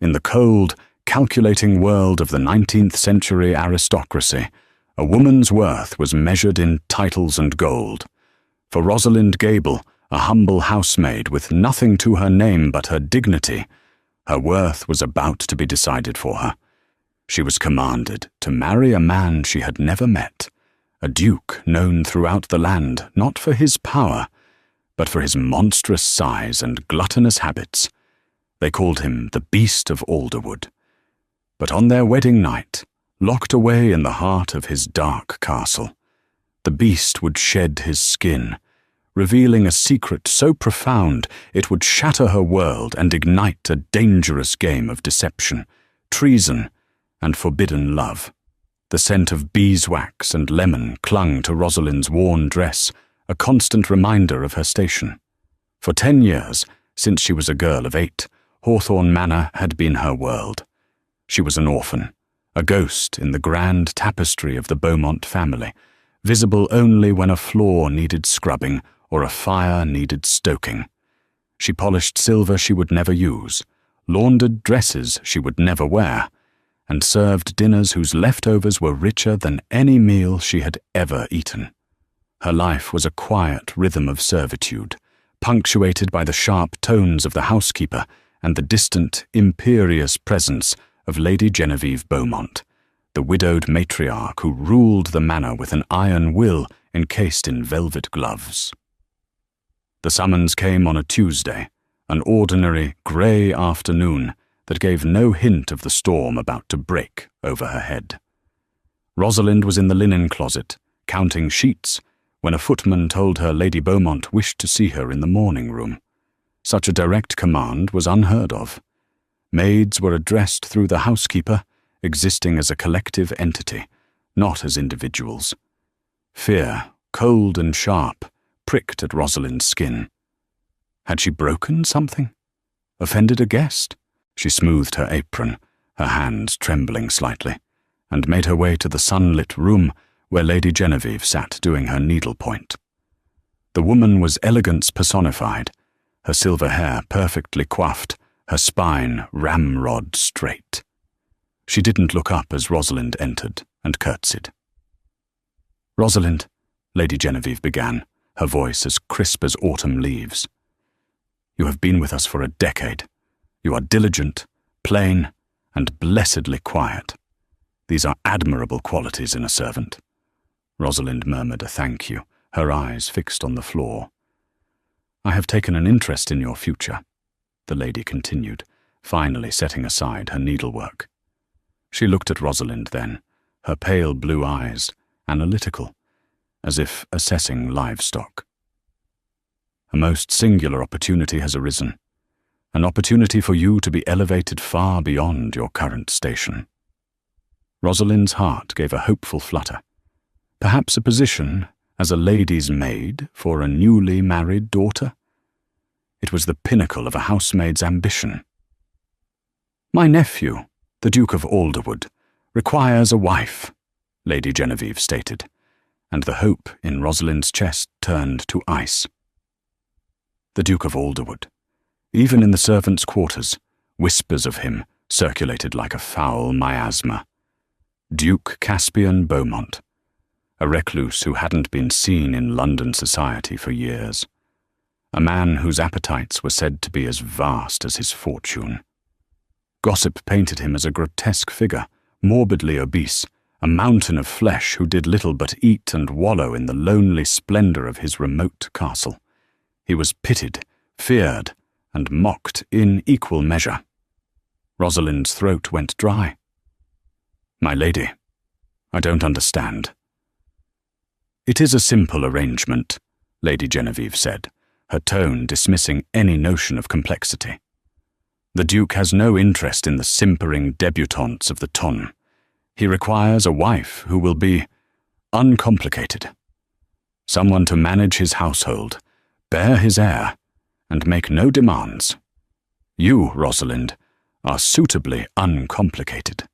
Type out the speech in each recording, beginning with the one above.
In the cold, calculating world of the 19th century aristocracy, a woman's worth was measured in titles and gold. For Rosalind Gable, a humble housemaid with nothing to her name but her dignity, her worth was about to be decided for her. She was commanded to marry a man she had never met, a duke known throughout the land not for his power, but for his monstrous size and gluttonous habits. They called him the Beast of Alderwood. But on their wedding night, locked away in the heart of his dark castle, the beast would shed his skin, revealing a secret so profound it would shatter her world and ignite a dangerous game of deception, treason, and forbidden love. The scent of beeswax and lemon clung to Rosalind's worn dress, a constant reminder of her station. For 10 years, since she was a girl of 8, Hawthorne Manor had been her world. She was an orphan, a ghost in the grand tapestry of the Beaumont family, visible only when a floor needed scrubbing or a fire needed stoking. She polished silver she would never use, laundered dresses she would never wear, and served dinners whose leftovers were richer than any meal she had ever eaten. Her life was a quiet rhythm of servitude, punctuated by the sharp tones of the housekeeper and the distant, imperious presence of Lady Genevieve Beaumont, the widowed matriarch who ruled the manor with an iron will encased in velvet gloves. The summons came on a Tuesday, an ordinary grey afternoon that gave no hint of the storm about to break over her head. Rosalind was in the linen closet, counting sheets, when a footman told her Lady Beaumont wished to see her in the morning room. Such a direct command was unheard of. Maids were addressed through the housekeeper, existing as a collective entity, not as individuals. Fear, cold and sharp, pricked at Rosalind's skin. Had she broken something? Offended a guest? She smoothed her apron, her hands trembling slightly, and made her way to the sunlit room where Lady Genevieve sat doing her needlepoint. The woman was elegance personified, her silver hair perfectly coiffed, her spine ramrod straight. She didn't look up as Rosalind entered and curtsied. "Rosalind," Lady Genevieve began, her voice as crisp as autumn leaves. "You have been with us for a decade. You are diligent, plain, and blessedly quiet. These are admirable qualities in a servant." Rosalind murmured a thank you, her eyes fixed on the floor. "I have taken an interest in your future," the lady continued, finally setting aside her needlework. She looked at Rosalind then, her pale blue eyes analytical, as if assessing livestock. "A most singular opportunity has arisen, an opportunity for you to be elevated far beyond your current station." Rosalind's heart gave a hopeful flutter. Perhaps a position as a lady's maid for a newly married daughter? It was the pinnacle of a housemaid's ambition. "My nephew, the Duke of Alderwood, requires a wife," Lady Genevieve stated, and the hope in Rosalind's chest turned to ice. The Duke of Alderwood. Even in the servants' quarters, whispers of him circulated like a foul miasma. Duke Caspian Beaumont, a recluse who hadn't been seen in London society for years. A man whose appetites were said to be as vast as his fortune. Gossip painted him as a grotesque figure, morbidly obese, a mountain of flesh who did little but eat and wallow in the lonely splendor of his remote castle. He was pitied, feared, and mocked in equal measure. Rosalind's throat went dry. "My lady, I don't understand." "It is a simple arrangement," Lady Genevieve said, her tone dismissing any notion of complexity. "The Duke has no interest in the simpering debutantes of the ton. He requires a wife who will be uncomplicated. Someone to manage his household, bear his heir, and make no demands. You, Rosalind, are suitably uncomplicated."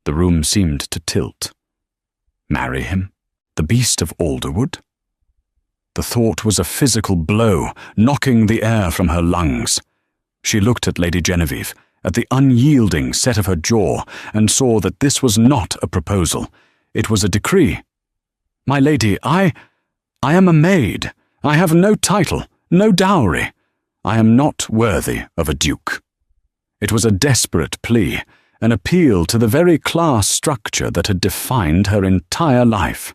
The room seemed to tilt. Marry him? The Beast of Alderwood? The thought was a physical blow, knocking the air from her lungs. She looked at Lady Genevieve, at the unyielding set of her jaw, and saw that this was not a proposal. It was a decree. "My lady, I am a maid. I have no title, no dowry. I am not worthy of a duke." It was a desperate plea, an appeal to the very class structure that had defined her entire life.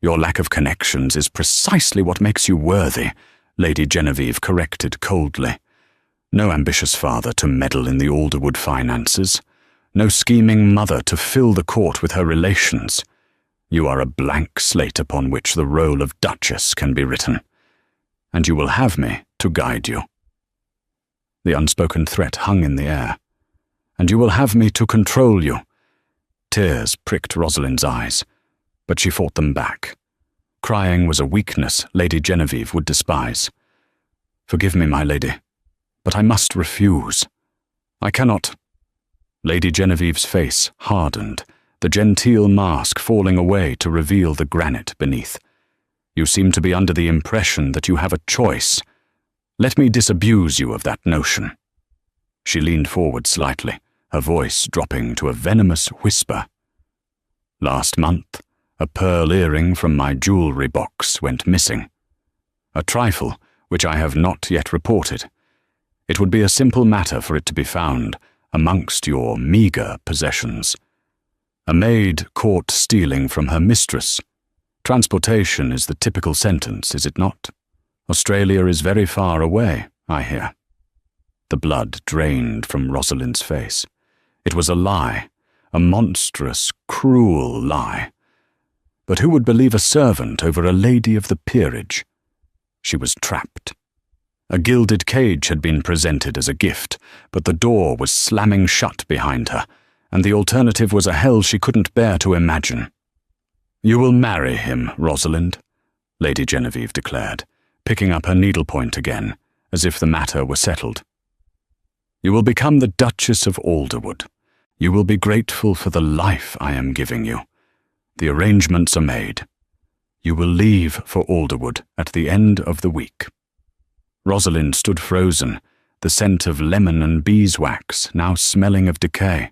"Your lack of connections is precisely what makes you worthy," Lady Genevieve corrected coldly. "No ambitious father to meddle in the Alderwood finances. No scheming mother to fill the court with her relations. You are a blank slate upon which the role of Duchess can be written. And you will have me to guide you." The unspoken threat hung in the air. "And you will have me to control you." Tears pricked Rosalind's eyes, but she fought them back. Crying was a weakness Lady Genevieve would despise. "Forgive me, my lady, but I must refuse. I cannot—" Lady Genevieve's face hardened, the genteel mask falling away to reveal the granite beneath. "You seem to be under the impression that you have a choice. Let me disabuse you of that notion." She leaned forward slightly, her voice dropping to a venomous whisper. "Last month, a pearl earring from my jewellery box went missing. A trifle which I have not yet reported. It would be a simple matter for it to be found amongst your meagre possessions. A maid caught stealing from her mistress. Transportation is the typical sentence, is it not? Australia is very far away, I hear." The blood drained from Rosalind's face. It was a lie, a monstrous, cruel lie. But who would believe a servant over a lady of the peerage? She was trapped. A gilded cage had been presented as a gift, but the door was slamming shut behind her, and the alternative was a hell she couldn't bear to imagine. "You will marry him, Rosalind," Lady Genevieve declared, picking up her needlepoint again, as if the matter were settled. "You will become the Duchess of Alderwood. You will be grateful for the life I am giving you. The arrangements are made. You will leave for Alderwood at the end of the week." Rosalind stood frozen, the scent of lemon and beeswax now smelling of decay.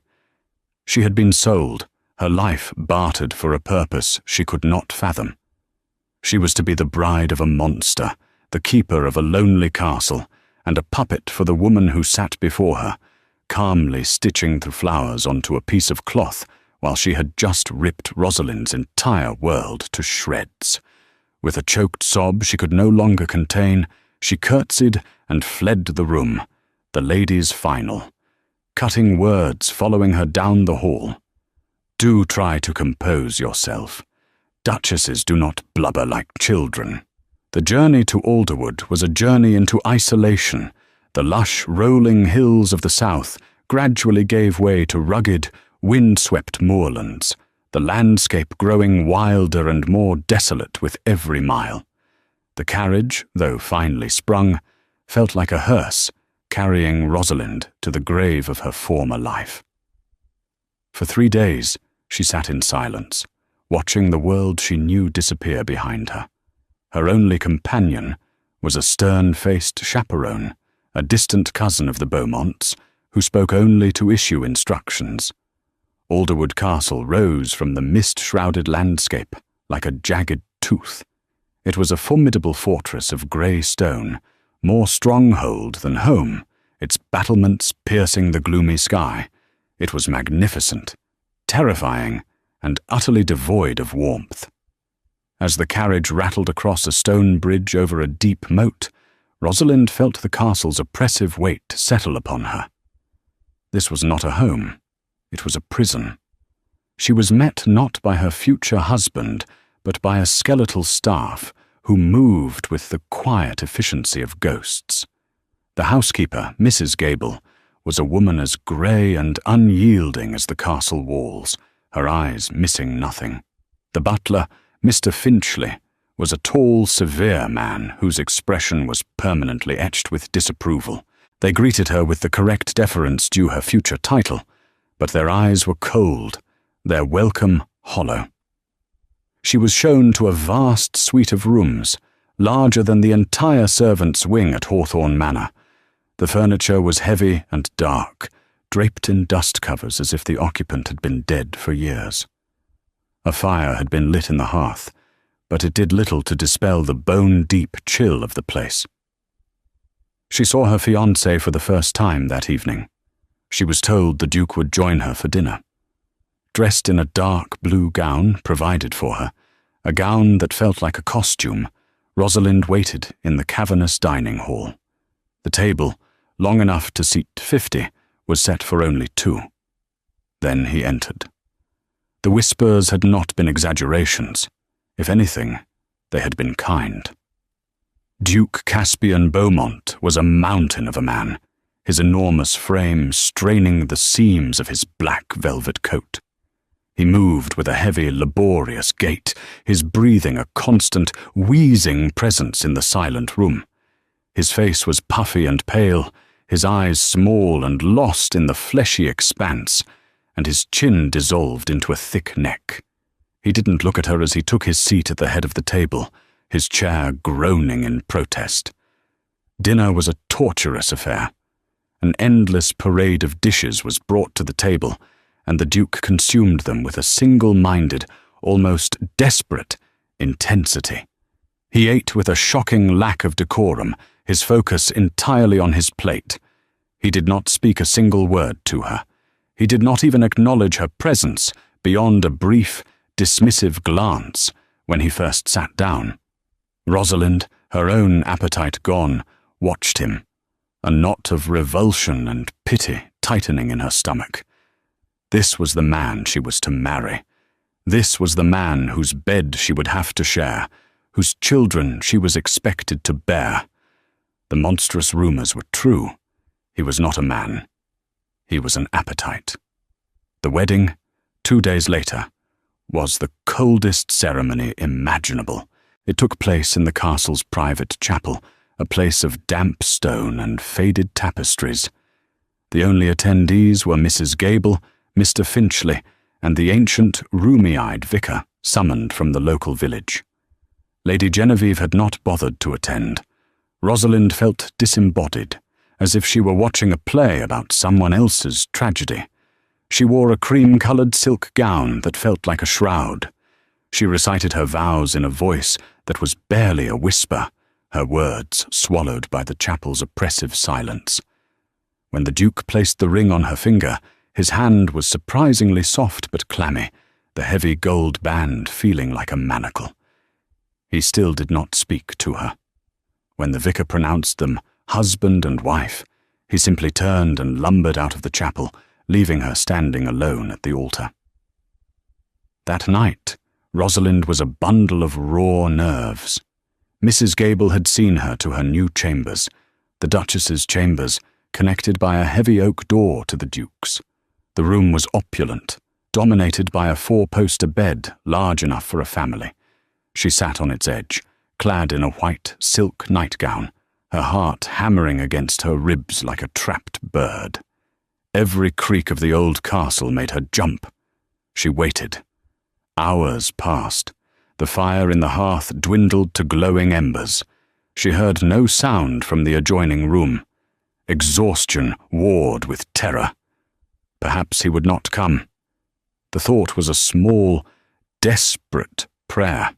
She had been sold, her life bartered for a purpose she could not fathom. She was to be the bride of a monster, the keeper of a lonely castle, and a puppet for the woman who sat before her, calmly stitching the flowers onto a piece of cloth while she had just ripped Rosalind's entire world to shreds. With a choked sob she could no longer contain, she curtsied and fled the room, the lady's final, cutting words following her down the hall. "Do try to compose yourself. Duchesses do not blubber like children." The journey to Alderwood was a journey into isolation. The lush, rolling hills of the south gradually gave way to rugged, wind-swept moorlands, the landscape growing wilder and more desolate with every mile. The carriage, though finely sprung, felt like a hearse, carrying Rosalind to the grave of her former life. For 3 days, she sat in silence, watching the world she knew disappear behind her. Her only companion was a stern-faced chaperone, a distant cousin of the Beaumonts, who spoke only to issue instructions. Alderwood Castle rose from the mist-shrouded landscape like a jagged tooth. It was a formidable fortress of grey stone, more stronghold than home, its battlements piercing the gloomy sky. It was magnificent, terrifying, and utterly devoid of warmth. As the carriage rattled across a stone bridge over a deep moat, Rosalind felt the castle's oppressive weight settle upon her. This was not a home. It was a prison. She was met not by her future husband, but by a skeletal staff who moved with the quiet efficiency of ghosts. The housekeeper, Mrs. Gable, was a woman as grey and unyielding as the castle walls, her eyes missing nothing. The butler, Mr. Finchley, was a tall, severe man whose expression was permanently etched with disapproval. They greeted her with the correct deference due her future title, but their eyes were cold, their welcome hollow. She was shown to a vast suite of rooms, larger than the entire servants' wing at Hawthorne Manor. The furniture was heavy and dark, draped in dust covers as if the occupant had been dead for years. A fire had been lit in the hearth, but it did little to dispel the bone-deep chill of the place. She saw her fiancé for the first time that evening. She was told the Duke would join her for dinner. Dressed in a dark blue gown provided for her, a gown that felt like a costume, Rosalind waited in the cavernous dining hall. The table, long enough to seat 50, was set for only 2. Then he entered. The whispers had not been exaggerations. If anything, they had been kind. Duke Caspian Beaumont was a mountain of a man, his enormous frame straining the seams of his black velvet coat. He moved with a heavy, laborious gait, his breathing a constant, wheezing presence in the silent room. His face was puffy and pale, his eyes small and lost in the fleshy expanse, and his chin dissolved into a thick neck. He didn't look at her as he took his seat at the head of the table, his chair groaning in protest. Dinner was a torturous affair. An endless parade of dishes was brought to the table, and the Duke consumed them with a single-minded, almost desperate intensity. He ate with a shocking lack of decorum, his focus entirely on his plate. He did not speak a single word to her. He did not even acknowledge her presence beyond a brief, dismissive glance when he first sat down. Rosalind, her own appetite gone, watched him, a knot of revulsion and pity tightening in her stomach. This was the man she was to marry. This was the man whose bed she would have to share, whose children she was expected to bear. The monstrous rumors were true. He was not a man. He was an appetite. The wedding, 2 days later, was the coldest ceremony imaginable. It took place in the castle's private chapel, a place of damp stone and faded tapestries. The only attendees were Mrs. Gable, Mr. Finchley, and the ancient, rheumy-eyed vicar summoned from the local village. Lady Genevieve had not bothered to attend. Rosalind felt disembodied, as if she were watching a play about someone else's tragedy. She wore a cream-coloured silk gown that felt like a shroud. She recited her vows in a voice that was barely a whisper, her words swallowed by the chapel's oppressive silence. When the Duke placed the ring on her finger, his hand was surprisingly soft but clammy, the heavy gold band feeling like a manacle. He still did not speak to her. When the vicar pronounced them husband and wife, he simply turned and lumbered out of the chapel, leaving her standing alone at the altar. That night, Rosalind was a bundle of raw nerves. Mrs. Gable had seen her to her new chambers, the Duchess's chambers, connected by a heavy oak door to the Duke's. The room was opulent, dominated by a 4-poster bed large enough for a family. She sat on its edge, clad in a white silk nightgown, her heart hammering against her ribs like a trapped bird. Every creak of the old castle made her jump. She waited. Hours passed. The fire in the hearth dwindled to glowing embers. She heard no sound from the adjoining room. Exhaustion warred with terror. Perhaps he would not come. The thought was a small, desperate prayer.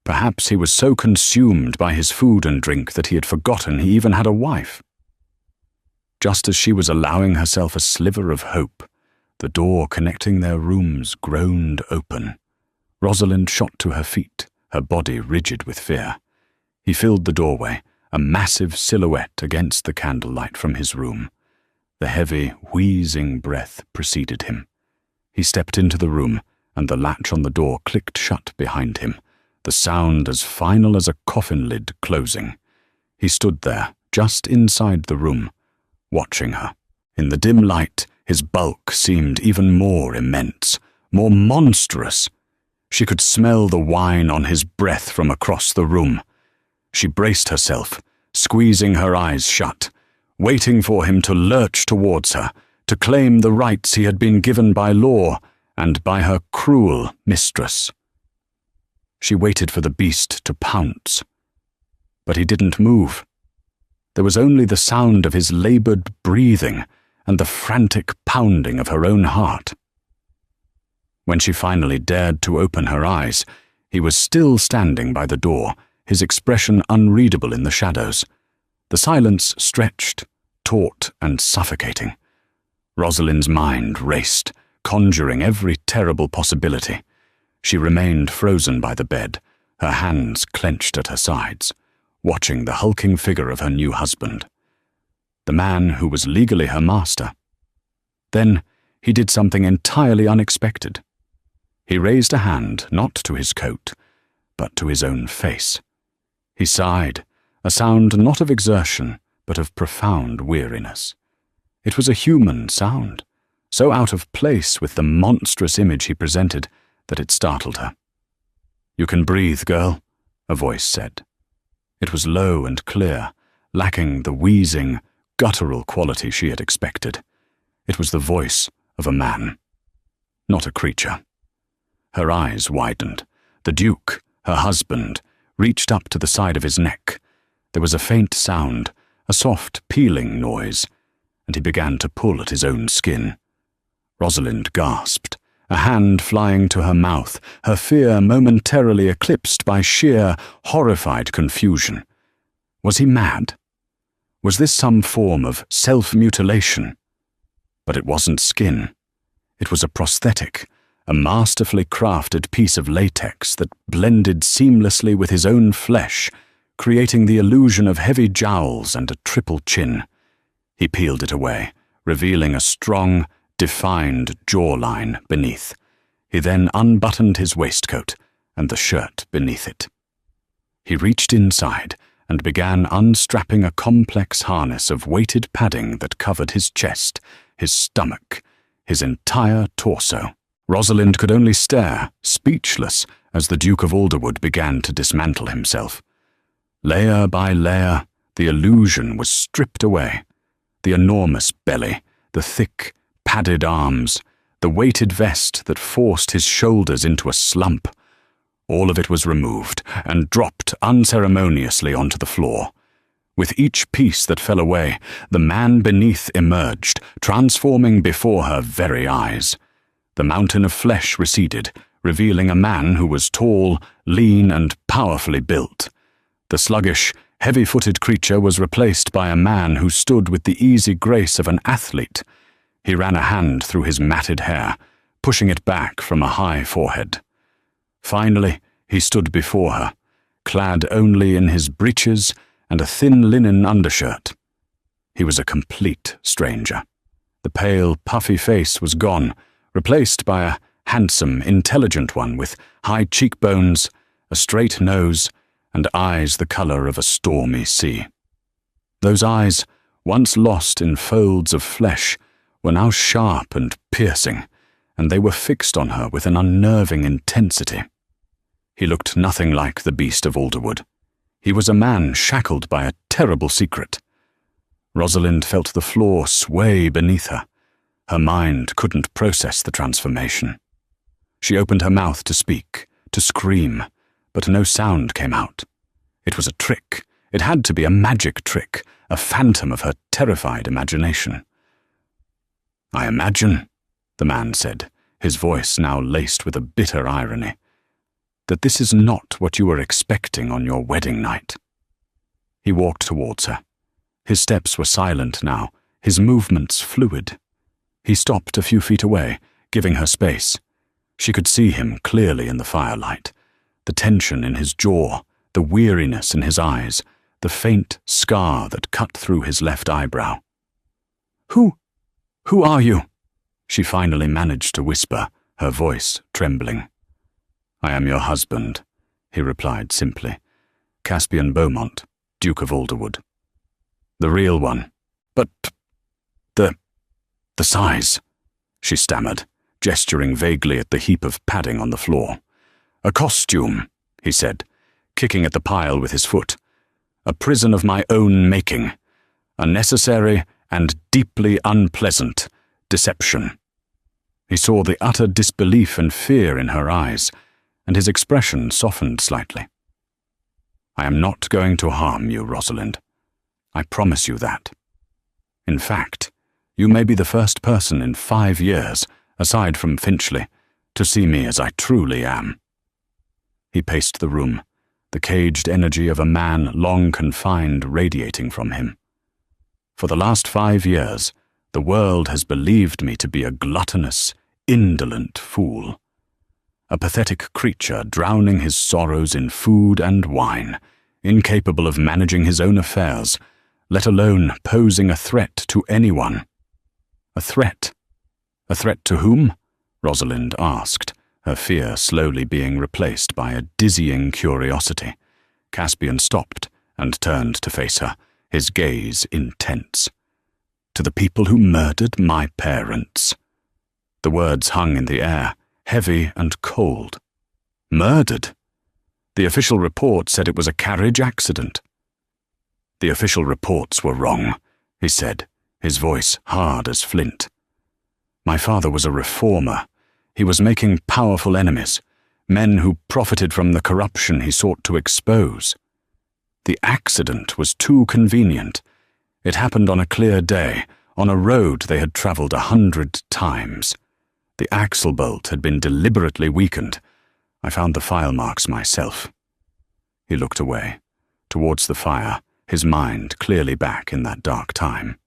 Perhaps he was so consumed by his food and drink that he had forgotten he even had a wife. Just as she was allowing herself a sliver of hope, the door connecting their rooms groaned open. Rosalind shot to her feet, her body rigid with fear. He filled the doorway, a massive silhouette against the candlelight from his room. The heavy, wheezing breath preceded him. He stepped into the room, and the latch on the door clicked shut behind him, the sound as final as a coffin lid closing. He stood there, just inside the room, watching her. In the dim light, his bulk seemed even more immense, more monstrous. She could smell the wine on his breath from across the room. She braced herself, squeezing her eyes shut, waiting for him to lurch towards her, to claim the rights he had been given by law and by her cruel mistress. She waited for the beast to pounce. But he didn't move. There was only the sound of his labored breathing and the frantic pounding of her own heart. When she finally dared to open her eyes, he was still standing by the door, his expression unreadable in the shadows. The silence stretched, taut and suffocating. Rosalind's mind raced, conjuring every terrible possibility. She remained frozen by the bed, her hands clenched at her sides, watching the hulking figure of her new husband, the man who was legally her master. Then he did something entirely unexpected. He raised a hand not to his coat, but to his own face. He sighed, a sound not of exertion, but of profound weariness. It was a human sound, so out of place with the monstrous image he presented that it startled her. "You can breathe, girl," a voice said. It was low and clear, lacking the wheezing, guttural quality she had expected. It was the voice of a man, not a creature. Her eyes widened. The Duke, her husband, reached up to the side of his neck. There was a faint sound, a soft peeling noise, and he began to pull at his own skin. Rosalind gasped, a hand flying to her mouth, her fear momentarily eclipsed by sheer, horrified confusion. Was he mad? Was this some form of self-mutilation? But it wasn't skin. It was a prosthetic, a masterfully crafted piece of latex that blended seamlessly with his own flesh, creating the illusion of heavy jowls and a triple chin. He peeled it away, revealing a strong, defined jawline beneath. He then unbuttoned his waistcoat and the shirt beneath it. He reached inside and began unstrapping a complex harness of weighted padding that covered his chest, his stomach, his entire torso. Rosalind could only stare, speechless, as the Duke of Alderwood began to dismantle himself. Layer by layer, the illusion was stripped away. The enormous belly, the thick, padded arms, the weighted vest that forced his shoulders into a slump. All of it was removed and dropped unceremoniously onto the floor. With each piece that fell away, the man beneath emerged, transforming before her very eyes. The mountain of flesh receded, revealing a man who was tall, lean, and powerfully built. The sluggish, heavy-footed creature was replaced by a man who stood with the easy grace of an athlete. He ran a hand through his matted hair, pushing it back from a high forehead. Finally, he stood before her, clad only in his breeches and a thin linen undershirt. He was a complete stranger. The pale, puffy face was gone, replaced by a handsome, intelligent one with high cheekbones, a straight nose, and eyes the color of a stormy sea. Those eyes, once lost in folds of flesh, were now sharp and piercing, and they were fixed on her with an unnerving intensity. He looked nothing like the beast of Alderwood. He was a man shackled by a terrible secret. Rosalind felt the floor sway beneath her. Her mind couldn't process the transformation. She opened her mouth to speak, to scream, but no sound came out. It was a trick. It had to be a magic trick, a phantom of her terrified imagination. "I imagine," the man said, his voice now laced with a bitter irony, "that this is not what you were expecting on your wedding night." He walked towards her. His steps were silent now, his movements fluid. He stopped a few feet away, giving her space. She could see him clearly in the firelight, the tension in his jaw, the weariness in his eyes, the faint scar that cut through his left eyebrow. Who are you?" she finally managed to whisper, her voice trembling. "I am your husband," he replied simply. "Caspian Beaumont, Duke of Alderwood. The real one. But the size," she stammered, gesturing vaguely at the heap of padding on the floor. "A costume," he said, kicking at the pile with his foot. "A prison of my own making. A necessary and deeply unpleasant deception." He saw the utter disbelief and fear in her eyes, and his expression softened slightly. "I am not going to harm you, Rosalind. I promise you that. In fact, You may be the first person in 5 years, aside from Finchley, to see me as I truly am." He paced the room, the caged energy of a man long confined radiating from him. "For the last 5 years, the world has believed me to be a gluttonous, indolent fool. A pathetic creature drowning his sorrows in food and wine, incapable of managing his own affairs, let alone posing a threat to anyone." "A threat? A threat to whom?" Rosalind asked, her fear slowly being replaced by a dizzying curiosity. Caspian stopped and turned to face her, his gaze intense. "To the people who murdered my parents." The words hung in the air, heavy and cold. "Murdered? The official report said it was a carriage accident." "The official reports were wrong," he said, his voice hard as flint. "My father was a reformer. He was making powerful enemies, men who profited from the corruption he sought to expose. The accident was too convenient. It happened on a clear day, on a road they had travelled 100 times. The axle bolt had been deliberately weakened. I found the file marks myself." He looked away, towards the fire, his mind clearly back in that dark time.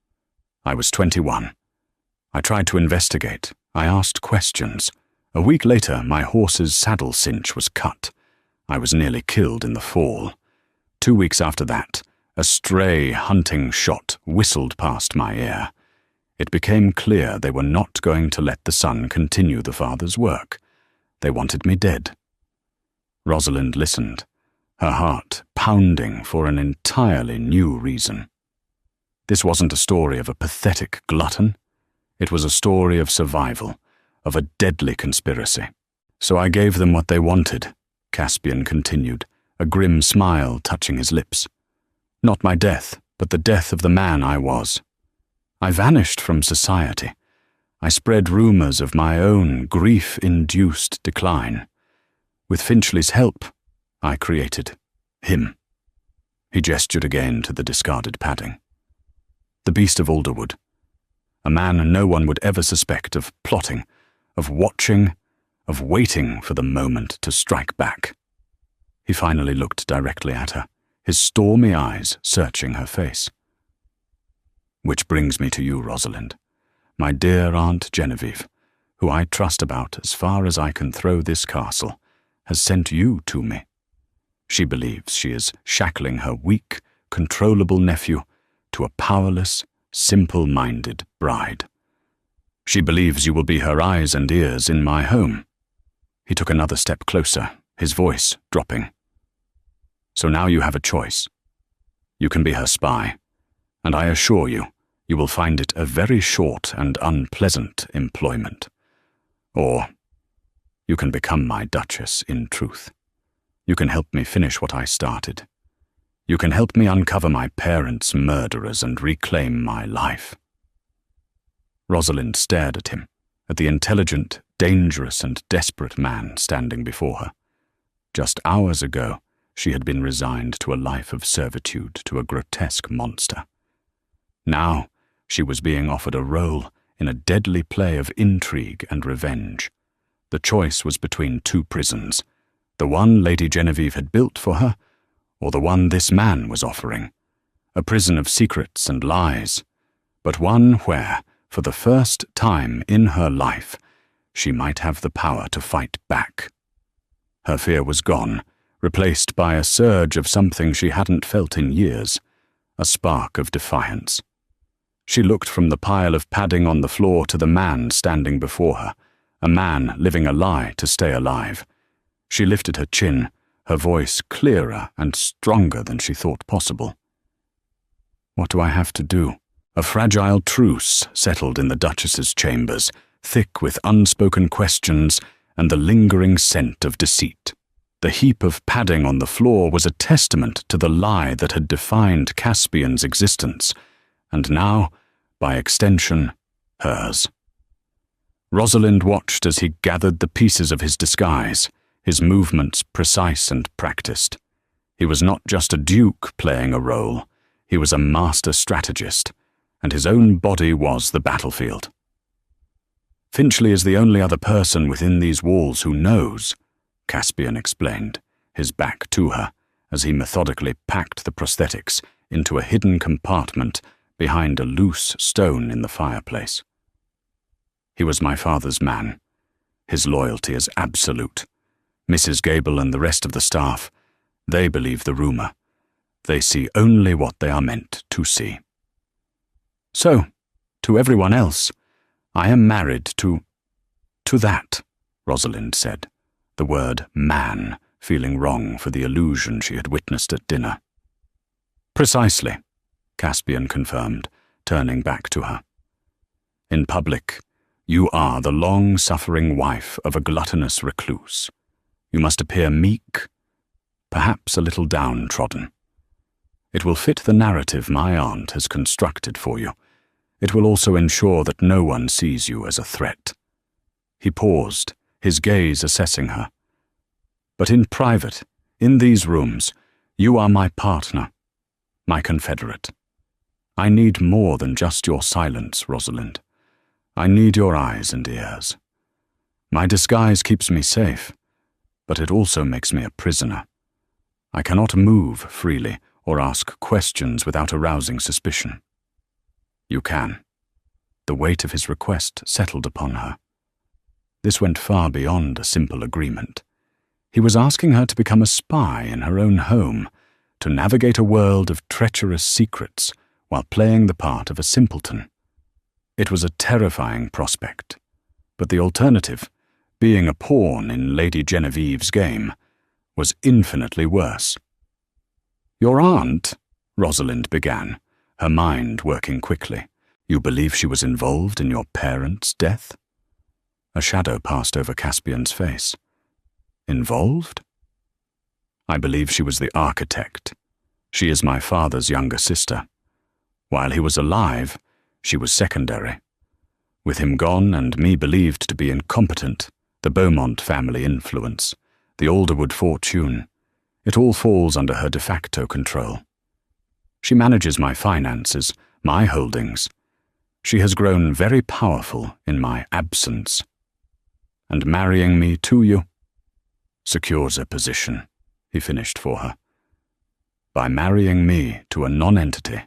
"I was 21. I tried to investigate. I asked questions. A week later, my horse's saddle cinch was cut. I was nearly killed in the fall. 2 weeks after that, a stray hunting shot whistled past my ear. It became clear they were not going to let the son continue the father's work. They wanted me dead." Rosalind listened, her heart pounding for an entirely new reason. This wasn't a story of a pathetic glutton. It was a story of survival, of a deadly conspiracy. "So I gave them what they wanted," Caspian continued, a grim smile touching his lips. "Not my death, but the death of the man I was. I vanished from society. I spread rumours of my own grief-induced decline. With Finchley's help, I created him." He gestured again to the discarded padding. "The Beast of Alderwood. A man no one would ever suspect of plotting, of watching, of waiting for the moment to strike back." He finally looked directly at her, his stormy eyes searching her face. "Which brings me to you, Rosalind, my dear Aunt Genevieve, who I trust about as far as I can throw this castle, has sent you to me. She believes she is shackling her weak, controllable nephew to a powerless, simple-minded bride. She believes you will be her eyes and ears in my home." He took another step closer, his voice dropping. "So now you have a choice. You can be her spy, and I assure you, you will find it a very short and unpleasant employment. Or you can become my Duchess in truth. You can help me finish what I started. You can help me uncover my parents' murderers and reclaim my life." Rosalind stared at him, at the intelligent, dangerous and desperate man standing before her. Just hours ago, she had been resigned to a life of servitude to a grotesque monster. Now, she was being offered a role in a deadly play of intrigue and revenge. The choice was between 2 prisons, the one Lady Genevieve had built for her, or the one this man was offering. A prison of secrets and lies, but one where, for the first time in her life, she might have the power to fight back. Her fear was gone, replaced by a surge of something she hadn't felt in years, a spark of defiance. She looked from the pile of padding on the floor to the man standing before her, a man living a lie to stay alive. She lifted her chin, her voice clearer and stronger than she thought possible. "What do I have to do?" A fragile truce settled in the Duchess's chambers, thick with unspoken questions and the lingering scent of deceit. The heap of padding on the floor was a testament to the lie that had defined Caspian's existence, and now, by extension, hers. Rosalind watched as he gathered the pieces of his disguise, his movements precise and practiced. He was not just a duke playing a role, he was a master strategist, and his own body was the battlefield. Finchley is the only other person within these walls who knows, Caspian explained, his back to her, as he methodically packed the prosthetics into a hidden compartment behind a loose stone in the fireplace. He was my father's man. His loyalty is absolute. Mrs. Gable and the rest of the staff, they believe the rumor. They see only what they are meant to see. So, to everyone else, I am married to that, Rosalind said, the word man feeling wrong for the illusion she had witnessed at dinner. Precisely, Caspian confirmed, turning back to her. In public, you are the long-suffering wife of a gluttonous recluse. You must appear meek, perhaps a little downtrodden. It will fit the narrative my aunt has constructed for you. It will also ensure that no one sees you as a threat. He paused, his gaze assessing her. But in private, in these rooms, you are my partner, my confederate. I need more than just your silence, Rosalind. I need your eyes and ears. My disguise keeps me safe, but it also makes me a prisoner. I cannot move freely or ask questions without arousing suspicion. You can. The weight of his request settled upon her. This went far beyond a simple agreement. He was asking her to become a spy in her own home, to navigate a world of treacherous secrets while playing the part of a simpleton. It was a terrifying prospect, but the alternative, being a pawn in Lady Genevieve's game, was infinitely worse. Your aunt, Rosalind began, her mind working quickly. You believe she was involved in your parents' death? A shadow passed over Caspian's face. Involved? I believe she was the architect. She is my father's younger sister. While he was alive, she was secondary. With him gone and me believed to be incompetent, the Beaumont family influence, the Alderwood fortune, it all falls under her de facto control. She manages my finances, my holdings. She has grown very powerful in my absence. And marrying me to you secures a position, he finished for her. By marrying me to a non-entity,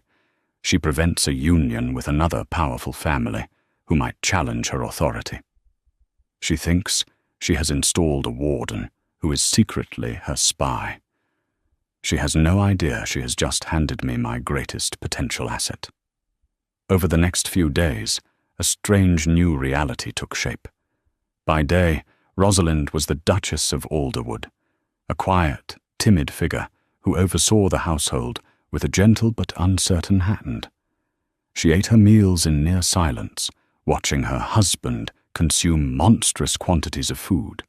she prevents a union with another powerful family who might challenge her authority. She thinks she has installed a warden who is secretly her spy. She has no idea she has just handed me my greatest potential asset. Over the next few days, a strange new reality took shape. By day, Rosalind was the Duchess of Alderwood, a quiet, timid figure who oversaw the household with a gentle but uncertain hand. She ate her meals in near silence, watching her husband consume monstrous quantities of food,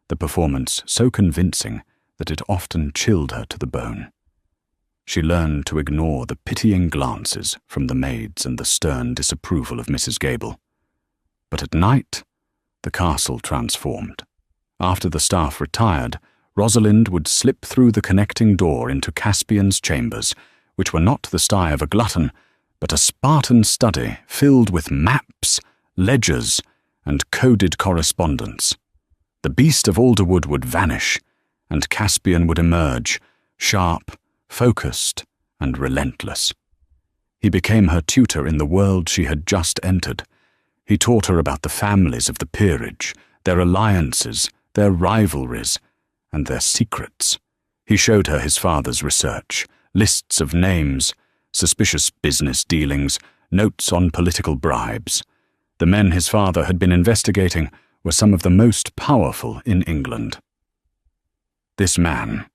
the performance so convincing that it often chilled her to the bone. She learned to ignore the pitying glances from the maids and the stern disapproval of Mrs. Gable. But at night, the castle transformed. After the staff retired, Rosalind would slip through the connecting door into Caspian's chambers, which were not the sty of a glutton, but a Spartan study filled with maps, ledgers, and coded correspondence. The beast of Alderwood would vanish, and Caspian would emerge, sharp, focused, and relentless. He became her tutor in the world she had just entered. He taught her about the families of the peerage, their alliances, their rivalries, and their secrets. He showed her his father's research, lists of names, suspicious business dealings, notes on political bribes. The men his father had been investigating were some of the most powerful in England. This man,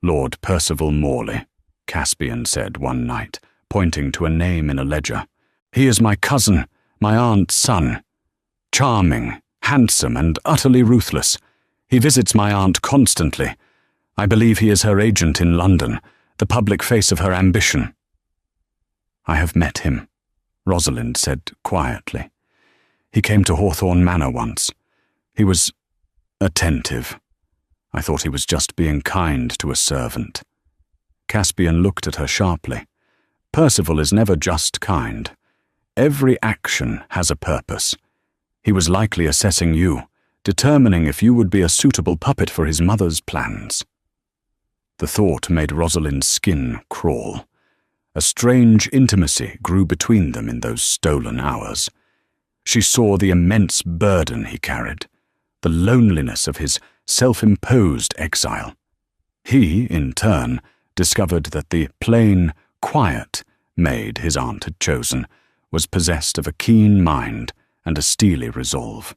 Lord Percival Morley, Caspian said one night, pointing to a name in a ledger. He is my cousin, my aunt's son. Charming, handsome, and utterly ruthless. He visits my aunt constantly. I believe he is her agent in London, the public face of her ambition. I have met him, Rosalind said quietly. He came to Hawthorne Manor once. He was attentive. I thought he was just being kind to a servant. Caspian looked at her sharply. Percival is never just kind. Every action has a purpose. He was likely assessing you, determining if you would be a suitable puppet for his mother's plans. The thought made Rosalind's skin crawl. A strange intimacy grew between them in those stolen hours. She saw the immense burden he carried, the loneliness of his self-imposed exile. He, in turn, discovered that the plain, quiet maid his aunt had chosen was possessed of a keen mind and a steely resolve.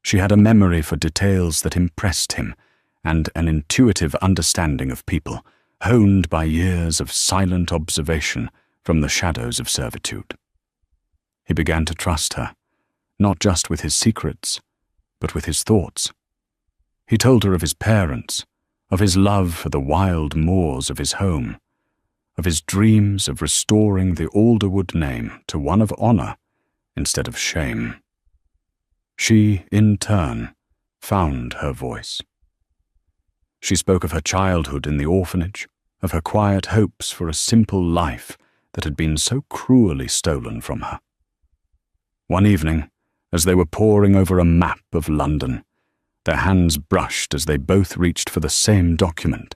She had a memory for details that impressed him, and an intuitive understanding of people, honed by years of silent observation from the shadows of servitude. He began to trust her, not just with his secrets, but with his thoughts. He told her of his parents, of his love for the wild moors of his home, of his dreams of restoring the Alderwood name to one of honor instead of shame. She, in turn, found her voice. She spoke of her childhood in the orphanage, of her quiet hopes for a simple life that had been so cruelly stolen from her. One evening, as they were poring over a map of London, their hands brushed as they both reached for the same document.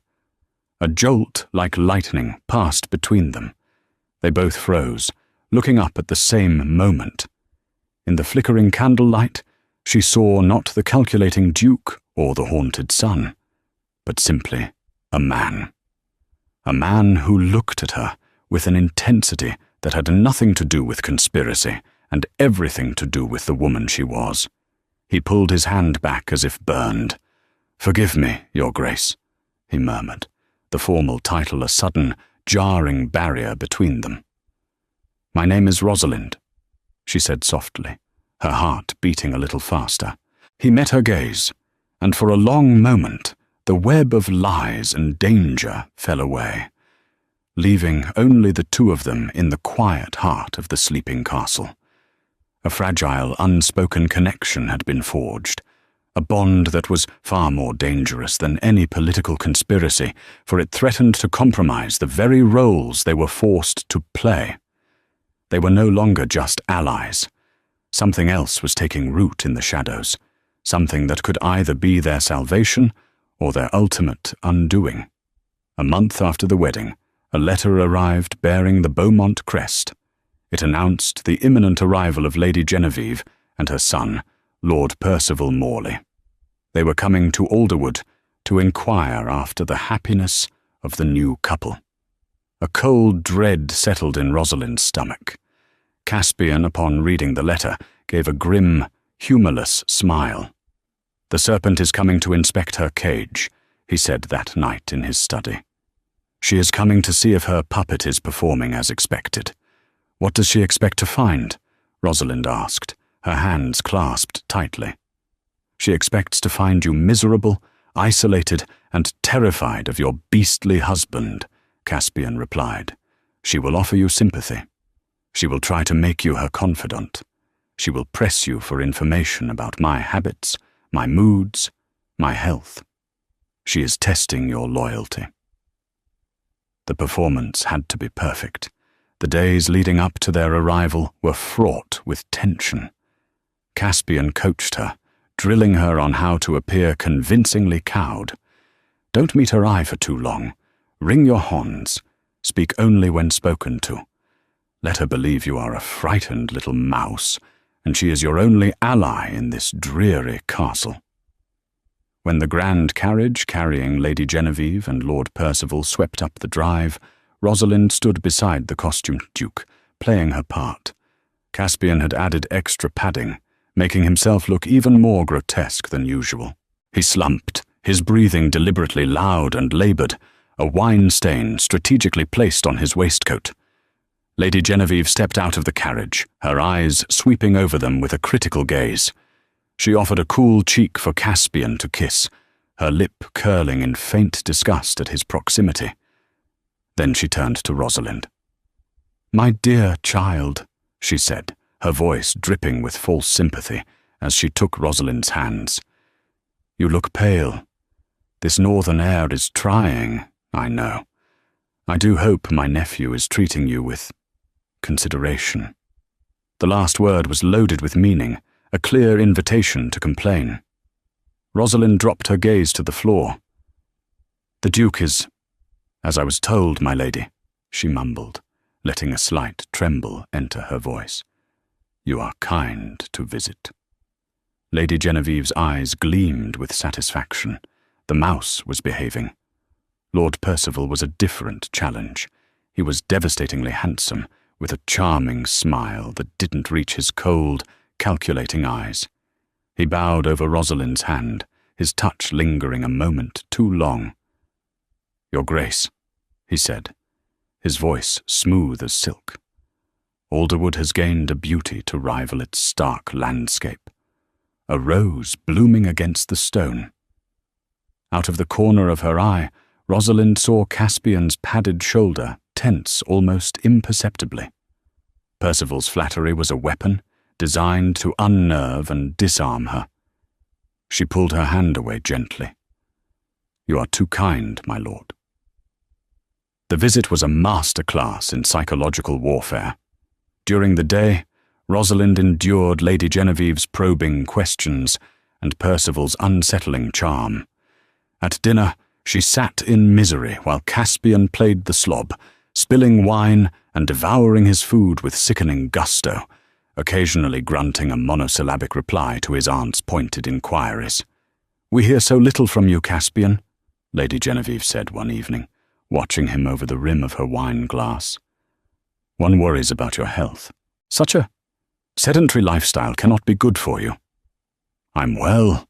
A jolt like lightning passed between them. They both froze, looking up at the same moment. In the flickering candlelight, she saw not the calculating duke or the haunted son, but simply a man. A man who looked at her with an intensity that had nothing to do with conspiracy and everything to do with the woman she was. He pulled his hand back as if burned. "Forgive me, Your Grace," he murmured, the formal title a sudden, jarring barrier between them. "My name is Rosalind," she said softly, her heart beating a little faster. He met her gaze, and for a long moment the web of lies and danger fell away, leaving only the two of them in the quiet heart of the sleeping castle. A fragile, unspoken connection had been forged, a bond that was far more dangerous than any political conspiracy, for it threatened to compromise the very roles they were forced to play. They were no longer just allies. Something else was taking root in the shadows, something that could either be their salvation or their ultimate undoing. A month after the wedding, a letter arrived bearing the Beaumont crest. It announced the imminent arrival of Lady Genevieve and her son, Lord Percival Morley. They were coming to Alderwood to inquire after the happiness of the new couple. A cold dread settled in Rosalind's stomach. Caspian, upon reading the letter, gave a grim, humorless smile. "The serpent is coming to inspect her cage," he said that night in his study. "She is coming to see if her puppet is performing as expected." "What does she expect to find?" Rosalind asked, her hands clasped tightly. "She expects to find you miserable, isolated, and terrified of your beastly husband," Caspian replied. "She will offer you sympathy. She will try to make you her confidant. She will press you for information about my habits, my moods, my health. She is testing your loyalty." The performance had to be perfect. The days leading up to their arrival were fraught with tension. Caspian coached her, drilling her on how to appear convincingly cowed. "Don't meet her eye for too long. Ring your horns. Speak only when spoken to. Let her believe you are a frightened little mouse, and she is your only ally in this dreary castle." When the grand carriage carrying Lady Genevieve and Lord Percival swept up the drive, Rosalind stood beside the costumed duke, playing her part. Caspian had added extra padding, making himself look even more grotesque than usual. He slumped, his breathing deliberately loud and labored, a wine stain strategically placed on his waistcoat. Lady Genevieve stepped out of the carriage, her eyes sweeping over them with a critical gaze. She offered a cool cheek for Caspian to kiss, her lip curling in faint disgust at his proximity. Then she turned to Rosalind. "My dear child," she said, her voice dripping with false sympathy as she took Rosalind's hands. "You look pale. This northern air is trying, I know. I do hope my nephew is treating you with consideration." The last word was loaded with meaning, a clear invitation to complain. Rosalind dropped her gaze to the floor. "The Duke is, as I was told, my lady," she mumbled, letting a slight tremble enter her voice. "You are kind to visit." Lady Genevieve's eyes gleamed with satisfaction. The mouse was behaving. Lord Percival was a different challenge. He was devastatingly handsome, with a charming smile that didn't reach his cold, calculating eyes. He bowed over Rosalind's hand, his touch lingering a moment too long. "Your Grace," he said, his voice smooth as silk. "Alderwood has gained a beauty to rival its stark landscape. A rose blooming against the stone." Out of the corner of her eye, Rosalind saw Caspian's padded shoulder tense almost imperceptibly. Percival's flattery was a weapon designed to unnerve and disarm her. She pulled her hand away gently. "You are too kind, my lord." The visit was a masterclass in psychological warfare. During the day, Rosalind endured Lady Genevieve's probing questions and Percival's unsettling charm. At dinner, she sat in misery while Caspian played the slob, spilling wine and devouring his food with sickening gusto, occasionally grunting a monosyllabic reply to his aunt's pointed inquiries. "We hear so little from you, Caspian," Lady Genevieve said one evening, watching him over the rim of her wine glass. "One worries about your health. Such a sedentary lifestyle cannot be good for you." "I'm well,"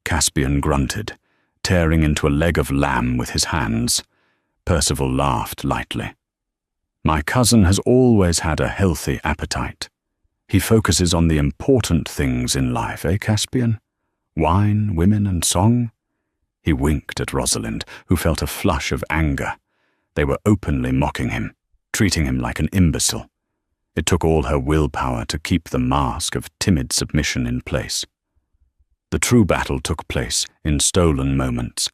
Caspian grunted, tearing into a leg of lamb with his hands. Percival laughed lightly. "My cousin has always had a healthy appetite. He focuses on the important things in life, eh, Caspian? Wine, women, and song?" He winked at Rosalind, who felt a flush of anger. They were openly mocking him, treating him like an imbecile. It took all her willpower to keep the mask of timid submission in place. The true battle took place in stolen moments.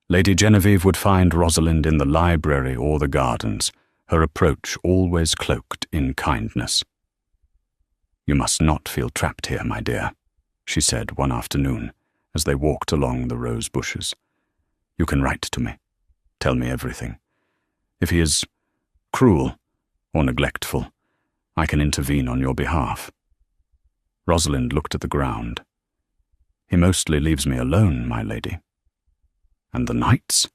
Lady Genevieve would find Rosalind in the library or the gardens, her approach always cloaked in kindness. "You must not feel trapped here, my dear," she said one afternoon as they walked along the rose bushes. "You can write to me. Tell me everything. If he is cruel or neglectful, I can intervene on your behalf." Rosalind looked at the ground. "He mostly leaves me alone, my lady." "And the nights?"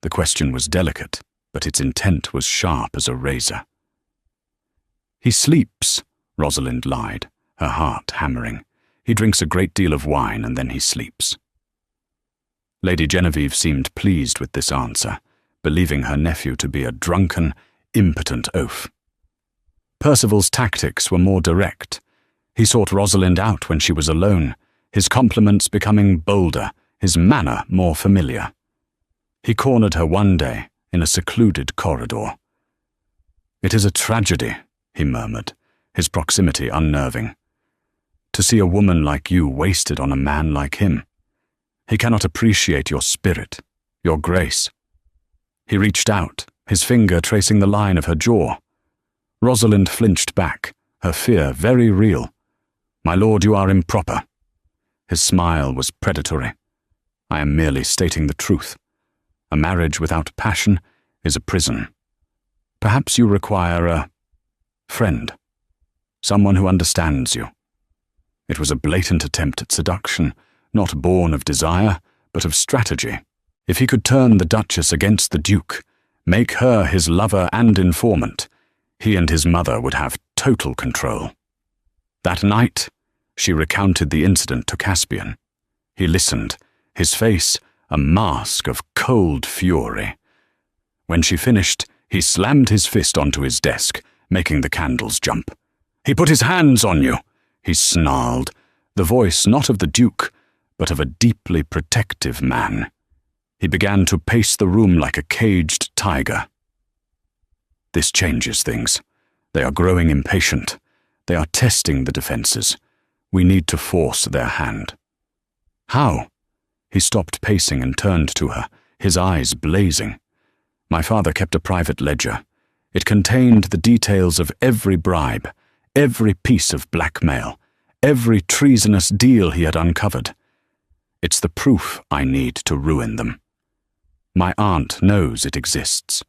The question was delicate, but its intent was sharp as a razor. "He sleeps," Rosalind lied, her heart hammering. "He drinks a great deal of wine and then he sleeps." Lady Genevieve seemed pleased with this answer, believing her nephew to be a drunken, impotent oaf. Percival's tactics were more direct. He sought Rosalind out when she was alone, his compliments becoming bolder, his manner more familiar. He cornered her one day in a secluded corridor. "It is a tragedy," he murmured, his proximity unnerving. "To see a woman like you wasted on a man like him. He cannot appreciate your spirit, your grace." He reached out, his finger tracing the line of her jaw. Rosalind flinched back, her fear very real. "My lord, you are improper." His smile was predatory. "I am merely stating the truth. A marriage without passion is a prison. Perhaps you require a friend, someone who understands you." It was a blatant attempt at seduction, not born of desire, but of strategy. If he could turn the Duchess against the Duke, make her his lover and informant, he and his mother would have total control. That night, she recounted the incident to Caspian. He listened, his face a mask of cold fury. When she finished, he slammed his fist onto his desk, making the candles jump. "He put his hands on you," he snarled, the voice not of the Duke, but of a deeply protective man. He began to pace the room like a caged tiger. "This changes things. They are growing impatient. They are testing the defenses. We need to force their hand." "How?" He stopped pacing and turned to her, his eyes blazing. "My father kept a private ledger. It contained the details of every bribe, every piece of blackmail, every treasonous deal he had uncovered. It's the proof I need to ruin them. My aunt knows it exists,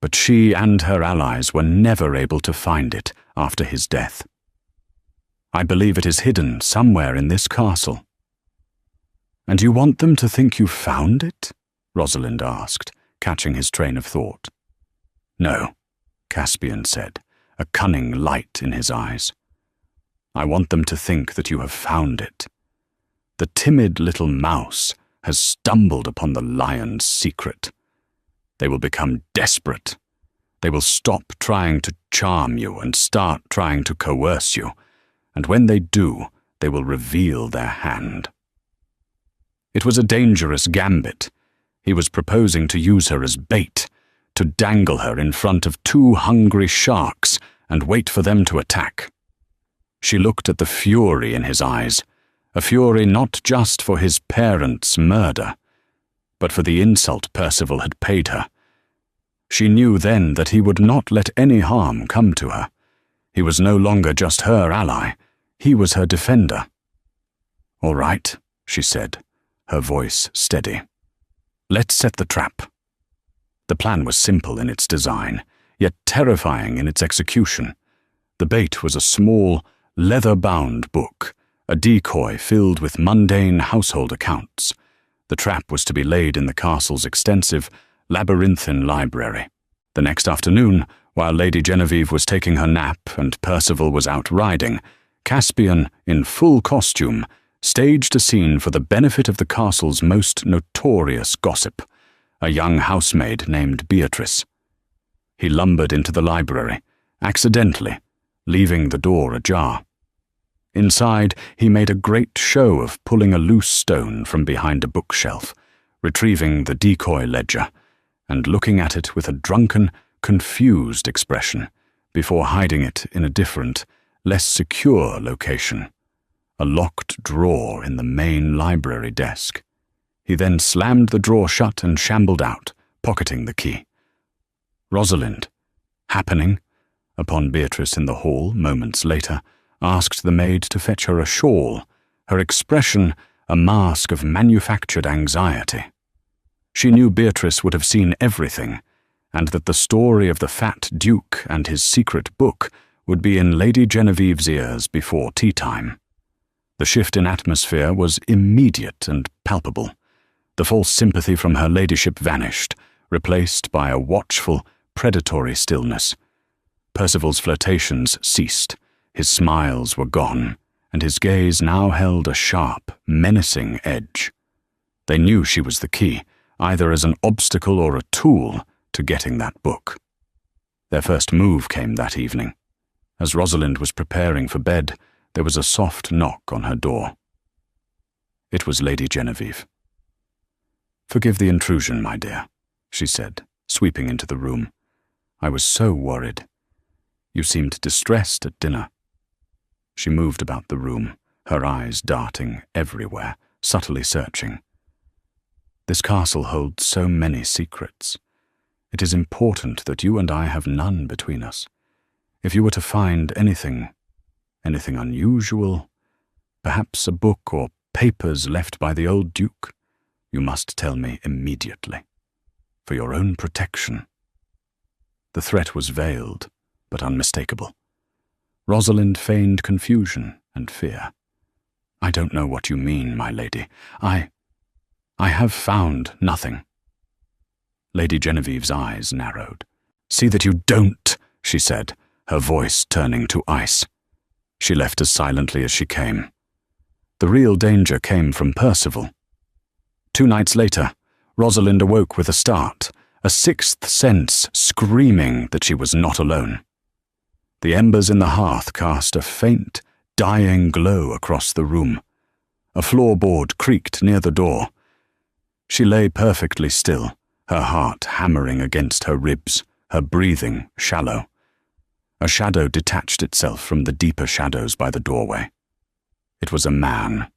but she and her allies were never able to find it after his death. I believe it is hidden somewhere in this castle." "And you want them to think you found it?" Rosalind asked, catching his train of thought. "No," Caspian said, a cunning light in his eyes. "I want them to think that you have found it. The timid little mouse has stumbled upon the lion's secret. They will become desperate. They will stop trying to charm you and start trying to coerce you, and when they do, they will reveal their hand." It was a dangerous gambit. He was proposing to use her as bait, to dangle her in front of two hungry sharks and wait for them to attack. She looked at the fury in his eyes, a fury not just for his parents' murder, but for the insult Percival had paid her. She knew then that he would not let any harm come to her. He was no longer just her ally, he was her defender. "All right," she said, her voice steady. "Let's set the trap." The plan was simple in its design, yet terrifying in its execution. The bait was a small, leather-bound book, a decoy filled with mundane household accounts. The trap was to be laid in the castle's extensive, labyrinthine library. The next afternoon, while Lady Genevieve was taking her nap and Percival was out riding, Caspian, in full costume, staged a scene for the benefit of the castle's most notorious gossip, a young housemaid named Beatrice. He lumbered into the library, accidentally, leaving the door ajar. Inside, he made a great show of pulling a loose stone from behind a bookshelf, retrieving the decoy ledger, and looking at it with a drunken, confused expression, before hiding it in a different, less secure location, a locked drawer in the main library desk. He then slammed the drawer shut and shambled out, pocketing the key. Rosalind, happening upon Beatrice in the hall moments later, asked the maid to fetch her a shawl, her expression a mask of manufactured anxiety. She knew Beatrice would have seen everything, and that the story of the fat Duke and his secret book would be in Lady Genevieve's ears before tea-time. The shift in atmosphere was immediate and palpable. The false sympathy from her ladyship vanished, replaced by a watchful, predatory stillness. Percival's flirtations ceased, his smiles were gone, and his gaze now held a sharp, menacing edge. They knew she was the key, either as an obstacle or a tool, to getting that book. Their first move came that evening. As Rosalind was preparing for bed, there was a soft knock on her door. It was Lady Genevieve. "Forgive the intrusion, my dear," she said, sweeping into the room. "I was so worried. You seemed distressed at dinner." She moved about the room, her eyes darting everywhere, subtly searching. "This castle holds so many secrets. It is important that you and I have none between us. If you were to find anything unusual, perhaps a book or papers left by the old Duke, you must tell me immediately, for your own protection." The threat was veiled, but unmistakable. Rosalind feigned confusion and fear. "I don't know what you mean, my lady. I have found nothing." Lady Genevieve's eyes narrowed. "See that you don't," she said, her voice turning to ice. She left as silently as she came. The real danger came from Percival. 2 nights later, Rosalind awoke with a start, a sixth sense screaming that she was not alone. The embers in the hearth cast a faint, dying glow across the room. A floorboard creaked near the door. She lay perfectly still, her heart hammering against her ribs, her breathing shallow. A shadow detached itself from the deeper shadows by the doorway. It was a man,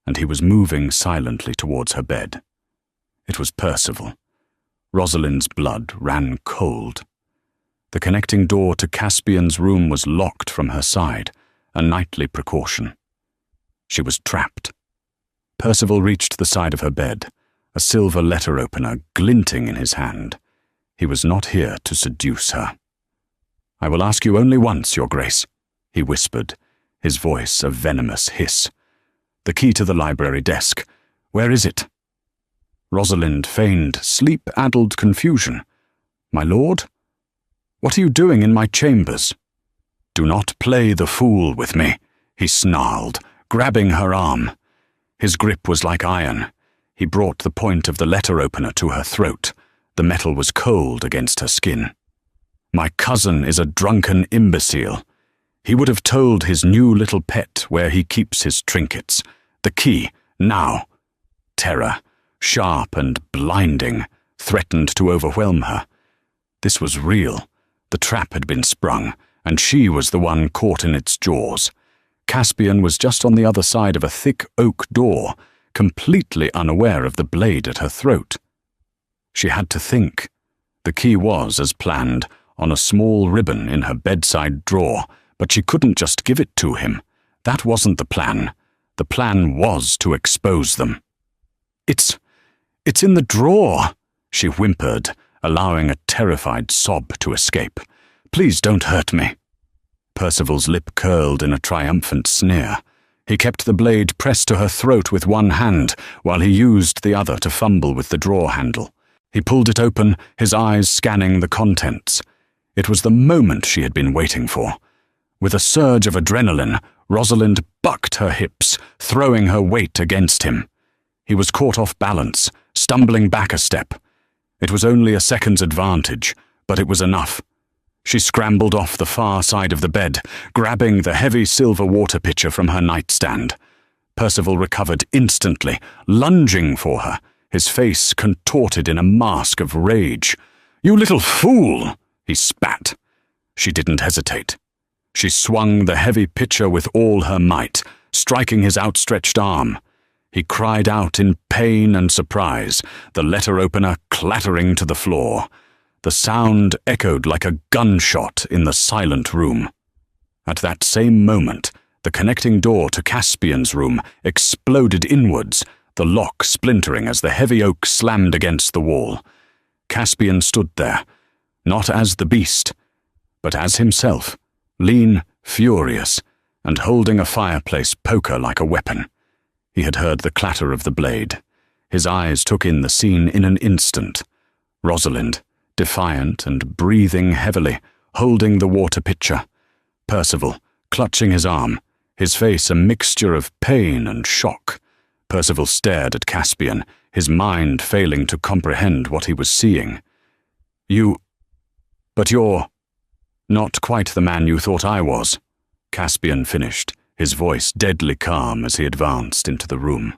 and he was moving silently towards her bed. It was Percival. Rosalind's blood ran cold. The connecting door to Caspian's room was locked from her side, a nightly precaution. She was trapped. Percival reached the side of her bed, a silver letter opener glinting in his hand. He was not here to seduce her. "I will ask you only once, Your Grace," he whispered, his voice a venomous hiss. "The key to the library desk. Where is it?" Rosalind feigned sleep-addled confusion. "My lord? What are you doing in my chambers?" "Do not play the fool with me," he snarled, grabbing her arm. His grip was like iron. He brought the point of the letter opener to her throat. The metal was cold against her skin. "My cousin is a drunken imbecile. He would have told his new little pet where he keeps his trinkets. The key, now." Terror, sharp and blinding, threatened to overwhelm her. This was real. The trap had been sprung, and she was the one caught in its jaws. Caspian was just on the other side of a thick oak door, completely unaware of the blade at her throat. She had to think. The key was, as planned, on a small ribbon in her bedside drawer, but she couldn't just give it to him. That wasn't the plan. The plan was to expose them. It's in the drawer," she whimpered, allowing a terrified sob to escape. "Please don't hurt me." Percival's lip curled in a triumphant sneer. He kept the blade pressed to her throat with one hand, while he used the other to fumble with the drawer handle. He pulled it open, his eyes scanning the contents. It was the moment she had been waiting for. With a surge of adrenaline, Rosalind bucked her hips, throwing her weight against him. He was caught off balance, stumbling back a step. It was only a second's advantage, but it was enough. She scrambled off the far side of the bed, grabbing the heavy silver water pitcher from her nightstand. Percival recovered instantly, lunging for her, his face contorted in a mask of rage. "You little fool!" he spat. She didn't hesitate. She swung the heavy pitcher with all her might, striking his outstretched arm. He cried out in pain and surprise, the letter opener clattering to the floor. The sound echoed like a gunshot in the silent room. At that same moment, the connecting door to Caspian's room exploded inwards, the lock splintering as the heavy oak slammed against the wall. Caspian stood there, not as the beast, but as himself, lean, furious, and holding a fireplace poker like a weapon. He had heard the clatter of the blade. His eyes took in the scene in an instant. Rosalind, defiant and breathing heavily, holding the water pitcher. Percival, clutching his arm, his face a mixture of pain and shock. Percival stared at Caspian, his mind failing to comprehend what he was seeing. But you're not quite the man you thought I was," Caspian finished, his voice deadly calm as he advanced into the room.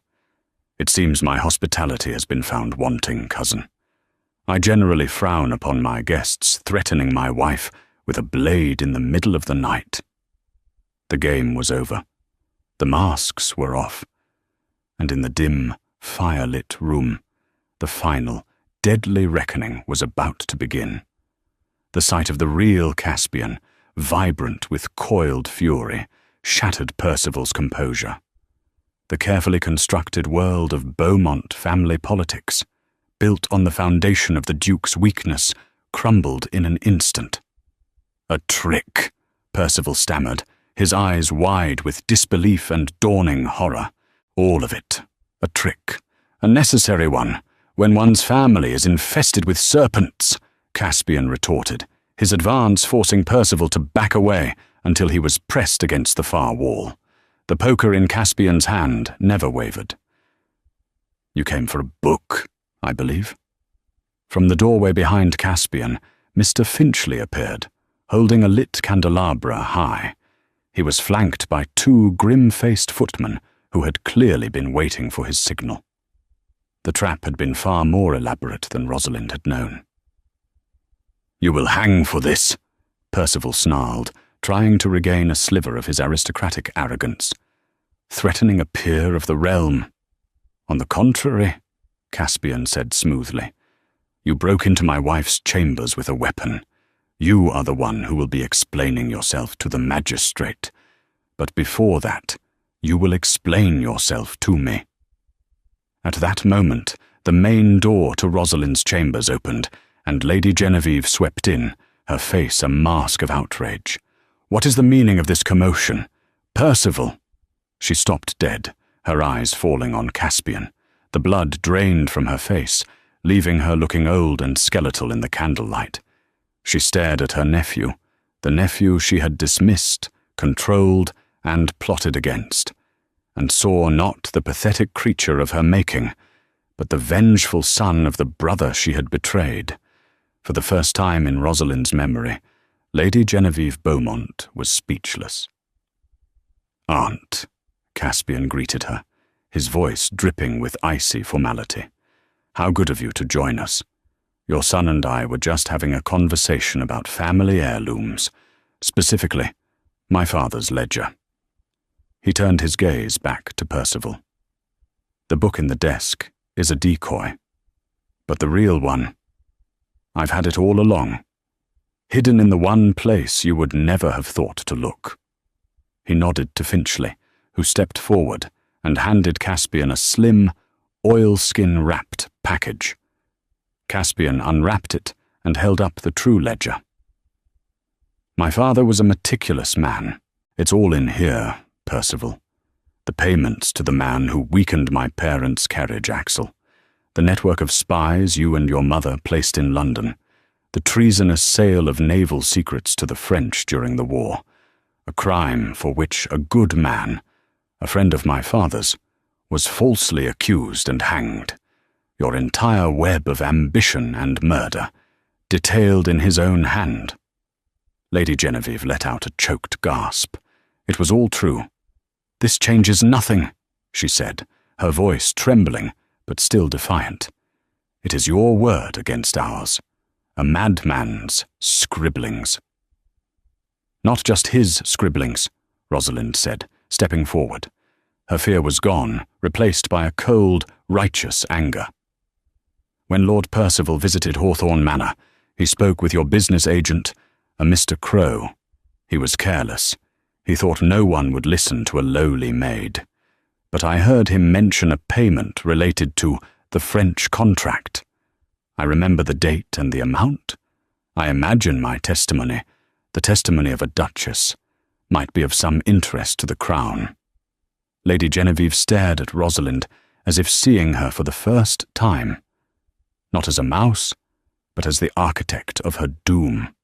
"It seems my hospitality has been found wanting, cousin. I generally frown upon my guests threatening my wife with a blade in the middle of the night." The game was over. The masks were off. And in the dim, fire-lit room, the final, deadly reckoning was about to begin. The sight of the real Caspian, vibrant with coiled fury, shattered Percival's composure. The carefully constructed world of Beaumont family politics, built on the foundation of the Duke's weakness, crumbled in an instant. "A trick," Percival stammered, his eyes wide with disbelief and dawning horror. "All of it. A trick. A necessary one, when one's family is infested with serpents," Caspian retorted, his advance forcing Percival to back away until he was pressed against the far wall. The poker in Caspian's hand never wavered. "You came for a book, I believe." From the doorway behind Caspian, Mr. Finchley appeared, holding a lit candelabra high. He was flanked by two grim-faced footmen who had clearly been waiting for his signal. The trap had been far more elaborate than Rosalind had known. "You will hang for this," Percival snarled, trying to regain a sliver of his aristocratic arrogance. "Threatening a peer of the realm." "On the contrary," Caspian said smoothly, "you broke into my wife's chambers with a weapon. You are the one who will be explaining yourself to the magistrate. But before that, you will explain yourself to me." At that moment, the main door to Rosalind's chambers opened, and Lady Genevieve swept in, her face a mask of outrage. "What is the meaning of this commotion? Percival!" She stopped dead, her eyes falling on Caspian. The blood drained from her face, leaving her looking old and skeletal in the candlelight. She stared at her nephew, the nephew she had dismissed, controlled, and plotted against, and saw not the pathetic creature of her making, but the vengeful son of the brother she had betrayed. For the first time in Rosalind's memory, Lady Genevieve Beaumont was speechless. "Aunt," Caspian greeted her, his voice dripping with icy formality. "How good of you to join us. Your son and I were just having a conversation about family heirlooms, specifically, my father's ledger." He turned his gaze back to Percival. "The book in the desk is a decoy, but the real one, I've had it all along, hidden in the one place you would never have thought to look." He nodded to Finchley, who stepped forward and handed Caspian a slim, oilskin-wrapped package. Caspian unwrapped it and held up the true ledger. "My father was a meticulous man. It's all in here, Percival. The payments to the man who weakened my parents' carriage axle, the network of spies you and your mother placed in London, the treasonous sale of naval secrets to the French during the war, a crime for which a good man, a friend of my father's, was falsely accused and hanged, your entire web of ambition and murder, detailed in his own hand." Lady Genevieve let out a choked gasp. It was all true. "This changes nothing," she said, her voice trembling, but still defiant. "It is your word against ours, a madman's scribblings." "Not just his scribblings," Rosalind said, stepping forward. Her fear was gone, replaced by a cold, righteous anger. "When Lord Percival visited Hawthorne Manor, he spoke with your business agent, a Mr. Crowe. He was careless. He thought no one would listen to a lowly maid. But I heard him mention a payment related to the French contract. I remember the date and the amount. I imagine my testimony, the testimony of a duchess, might be of some interest to the crown." Lady Genevieve stared at Rosalind as if seeing her for the first time, not as a mouse, but as the architect of her doom.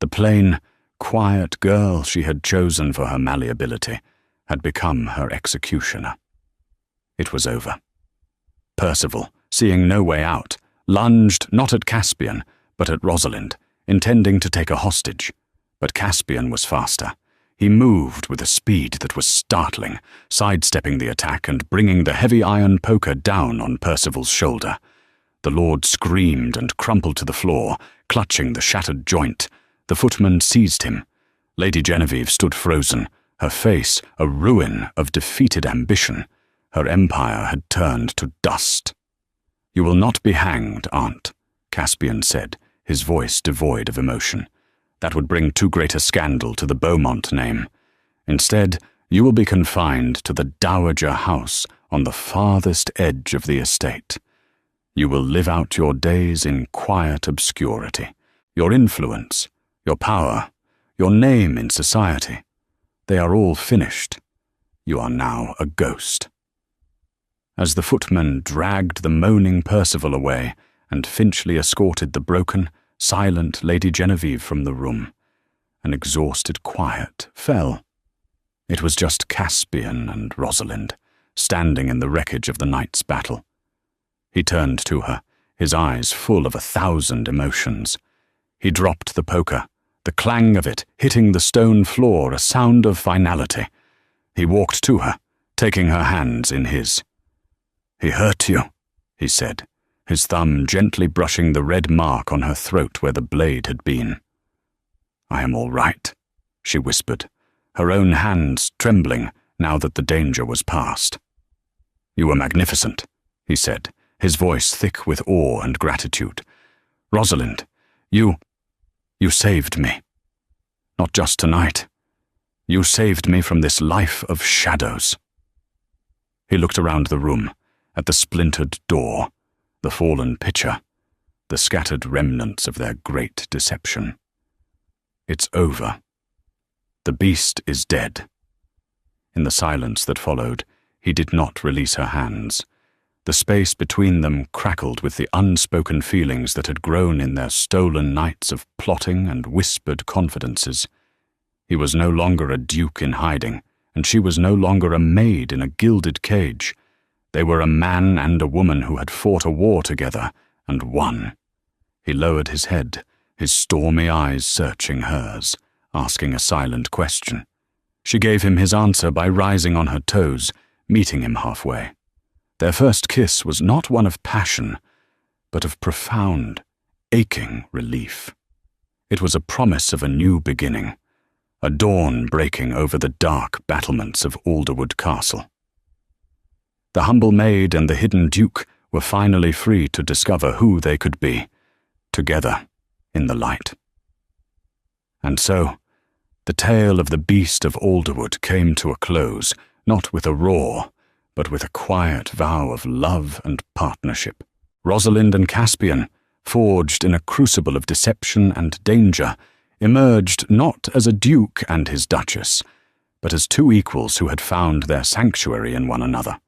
The plain, quiet girl she had chosen for her malleability had become her executioner. It was over. Percival, seeing no way out, lunged not at Caspian, but at Rosalind, intending to take a hostage. But Caspian was faster. He moved with a speed that was startling, sidestepping the attack and bringing the heavy iron poker down on Percival's shoulder. The lord screamed and crumpled to the floor, clutching the shattered joint. The footman seized him. Lady Genevieve stood frozen, her face a ruin of defeated ambition. Her empire had turned to dust. "You will not be hanged, Aunt," Caspian said, his voice devoid of emotion. "That would bring too great a scandal to the Beaumont name. Instead, you will be confined to the dowager house on the farthest edge of the estate. You will live out your days in quiet obscurity. Your influence, your power, your name in society, they are all finished. You are now a ghost." As the footman dragged the moaning Percival away and Finchley escorted the broken, silent Lady Genevieve from the room, an exhausted quiet fell. It was just Caspian and Rosalind, standing in the wreckage of the night's battle. He turned to her, his eyes full of 1,000 emotions. He dropped the poker, the clang of it hitting the stone floor a sound of finality. He walked to her, taking her hands in his. "He hurt you," he said, his thumb gently brushing the red mark on her throat where the blade had been. "I am all right," she whispered, her own hands trembling now that the danger was past. "You were magnificent," he said, his voice thick with awe and gratitude. "Rosalind, you—" You saved me. Not just tonight. You saved me from this life of shadows." He looked around the room, at the splintered door, the fallen pitcher, the scattered remnants of their great deception. "It's over. The beast is dead." In the silence that followed, he did not release her hands. The space between them crackled with the unspoken feelings that had grown in their stolen nights of plotting and whispered confidences. He was no longer a duke in hiding, and she was no longer a maid in a gilded cage. They were a man and a woman who had fought a war together and won. He lowered his head, his stormy eyes searching hers, asking a silent question. She gave him his answer by rising on her toes, meeting him halfway. Their first kiss was not one of passion, but of profound, aching relief. It was a promise of a new beginning, a dawn breaking over the dark battlements of Alderwood Castle. The humble maid and the hidden duke were finally free to discover who they could be, together in the light. And so, the tale of the beast of Alderwood came to a close, not with a roar, but with a quiet vow of love and partnership. Rosalind and Caspian, forged in a crucible of deception and danger, emerged not as a duke and his duchess, but as two equals who had found their sanctuary in one another.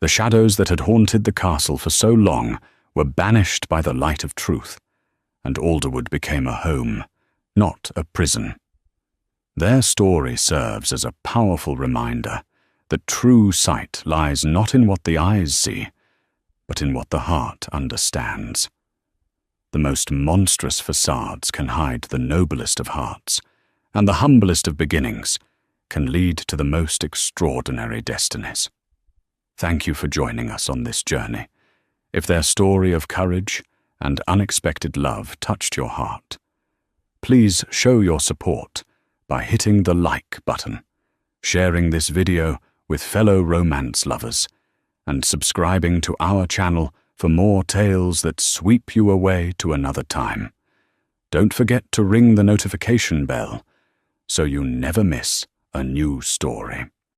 The shadows that had haunted the castle for so long were banished by the light of truth, and Alderwood became a home, not a prison. Their story serves as a powerful reminder that true sight lies not in what the eyes see, but in what the heart understands. The most monstrous facades can hide the noblest of hearts, and the humblest of beginnings can lead to the most extraordinary destinies. Thank you for joining us on this journey. If their story of courage and unexpected love touched your heart, please show your support by hitting the like button, sharing this video with fellow romance lovers, and subscribing to our channel for more tales that sweep you away to another time. Don't forget to ring the notification bell so you never miss a new story.